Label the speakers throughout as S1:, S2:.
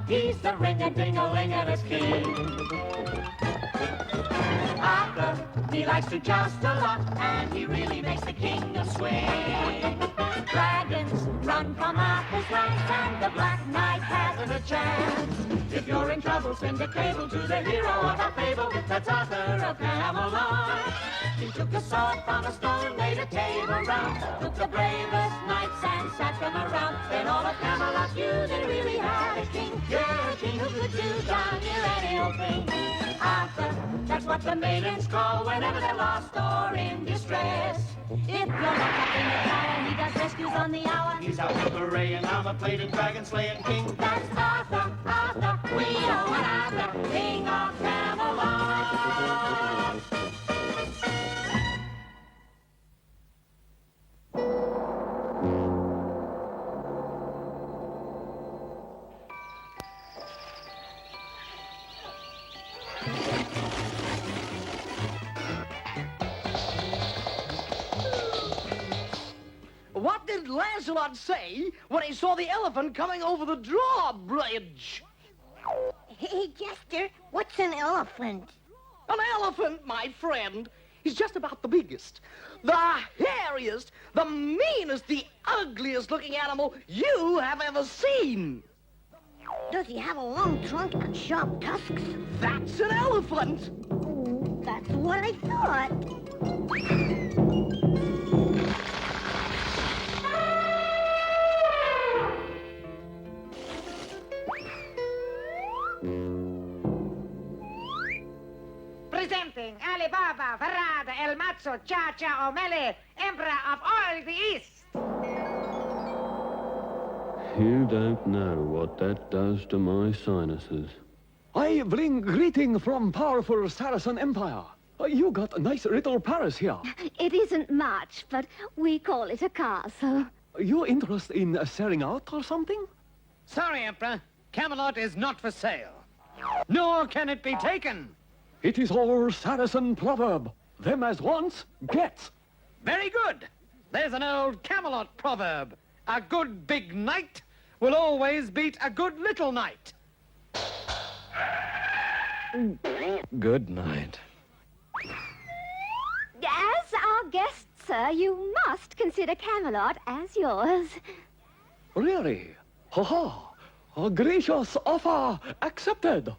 S1: He's the ring-a-ding-a-ling-a-dest king. Arthur, he likes to joust a lot, and he really makes the kingdom swing. Dragons run from Arthur's ranks, and the Black Knight hasn't a chance. If you're in trouble, send a cable to the hero of our fable. That's Arthur of Camelot. He took a sword from a stone, made a table round, took the bravest knights and sat them around. Then all of Camelot knew they really had a king. You're a king who could do darn near any old thing. Arthur, that's what the maidens call whenever they're lost or in distress. If you're locked up in the tower, he does rescues on the hour. He's out with array and armor-plated dragon-slaying king. That's Arthur, Arthur, we know an Arthur, king of Camelot.
S2: What did Lancelot say when he saw the elephant coming over the drawbridge?
S3: Hey, Jester, what's an elephant?
S2: An elephant, my friend, is just about the biggest, the hairiest, the meanest, the ugliest looking animal you have ever seen.
S3: Does he have a long trunk and sharp tusks?
S2: That's an elephant.
S3: That's what I thought.
S4: Presenting Alibaba, Farada, El Mazzo, Cha-Cha O'Malley, Emperor of all the East.
S5: You don't know what that does to my sinuses.
S6: I bring greeting from powerful Saracen Empire. You got a nice little Paris here.
S7: It isn't much, but we call it a castle.
S6: You interested in selling out or something?
S8: Sorry, Emperor. Camelot is not for sale. Nor can it be taken.
S6: It is our Saracen proverb. Them as wants, gets.
S8: Very good. There's an old Camelot proverb. A good big knight will always beat a good little knight.
S6: Good night.
S7: As our guest, sir, you must consider Camelot as yours.
S6: Really? Ha-ha. A gracious offer accepted.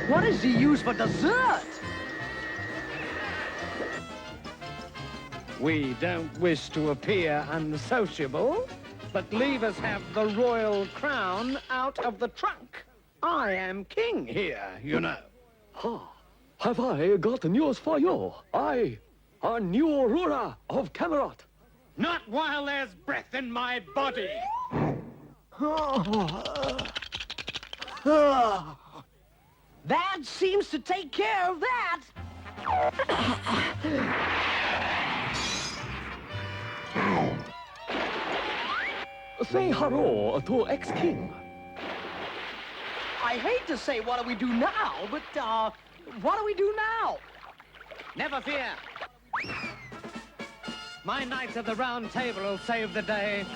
S2: What does he use for dessert?
S8: We don't wish to appear unsociable, but leave us have the royal crown out of the trunk. I am king here, you know.
S6: Ha. Have I got news for you? I, a new ruler of Camelot.
S8: Not while there's breath in my body.
S2: That seems to take care of that.
S6: Say hello to ex-king.
S2: I hate to say what do we do now, but, what do we do now?
S8: Never fear. My knights of the Round Table will save the day.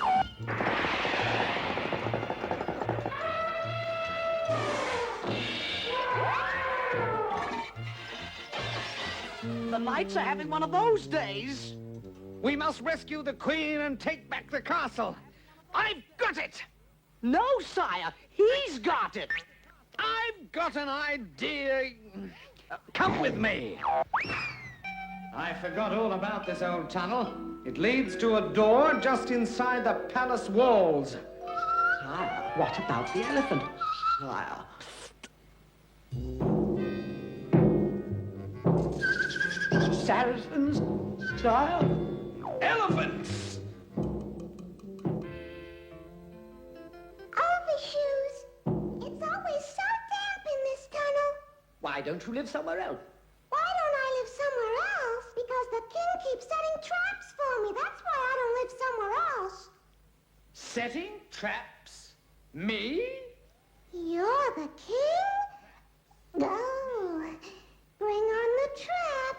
S2: The knights are having one of those days.
S8: We must rescue the Queen and take back the castle. I've got it!
S2: No, sire, he's got it.
S8: I've got an idea. Come with me. I forgot all about this old tunnel. It leads to a door just inside the palace walls.
S2: Sire, what about the elephant? Sire. Saracens, sire?
S8: Elephants!
S3: Overshoes. It's always so damp in this tunnel.
S2: Why don't you live somewhere else?
S3: Why don't I live somewhere else? Because the king keeps setting traps for me. That's why I don't live somewhere else.
S8: Setting traps? Me?
S3: You're the king? No. Bring on the trap.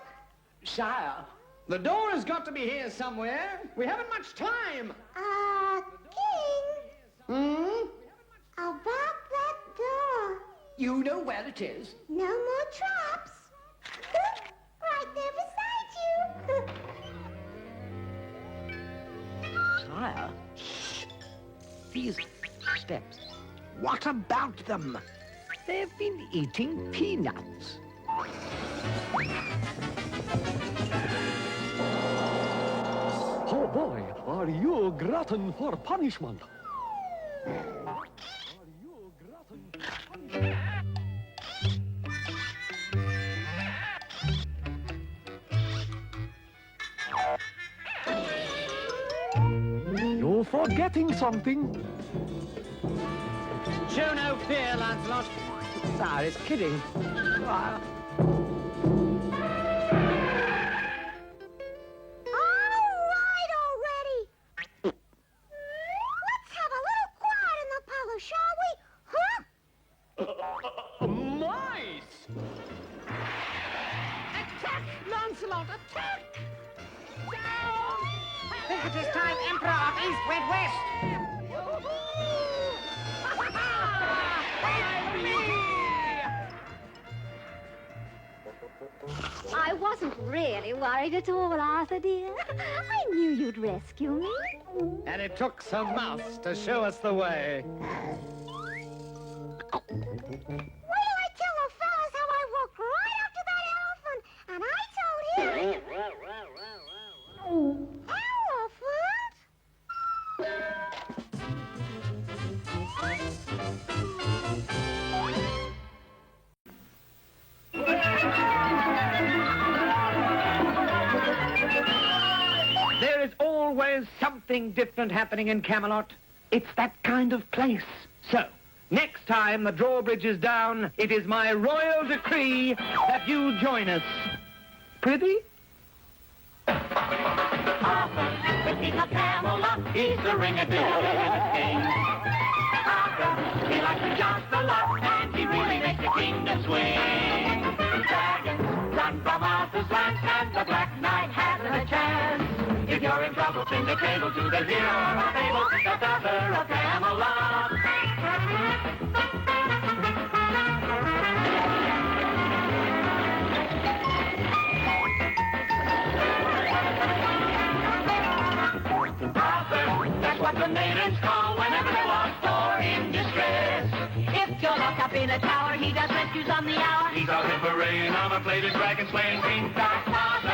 S2: Sire.
S8: The door has got to be here somewhere. We haven't much time.
S2: You know where it is.
S3: No more traps. Right there beside you.
S2: Sire, these steps. What about them? They've been eating peanuts.
S6: Oh boy, are you glutton for punishment? You're forgetting something.
S8: Show no fear, Lancelot.
S2: Sire is kidding.
S3: All right already. Let's have a little quiet in the palace, shall we? Huh?
S6: Mice!
S2: Attack, Lancelot, attack!
S4: Think it is time Emperor of East went west.
S7: I wasn't really worried at all, Arthur, dear. I knew you'd rescue me.
S8: And it took some mouse to show us the way.
S3: Wait till I tell the fellas how I walked right up to that elephant, and I told him... Elephant?
S2: There is always something different happening in Camelot. It's that kind of place. So, next time the drawbridge is down, it is my royal decree that you join us. Prithee?
S1: Arthur, the king of Camelot, he's the ring-a-ding king. Arthur, he likes to joust a lot, and he really makes the kingdom swing. Dragons run from Arthur's land, and the Black Knight hasn't a chance. If you're in trouble, sing the cable to the hero of fable, the daughter of Camelot. That's what the maidens call whenever they're lost or in distress. If you're locked up in a tower, he does rescues on the hour. He's out in parade, armor-plated dragon slaying King Godfather.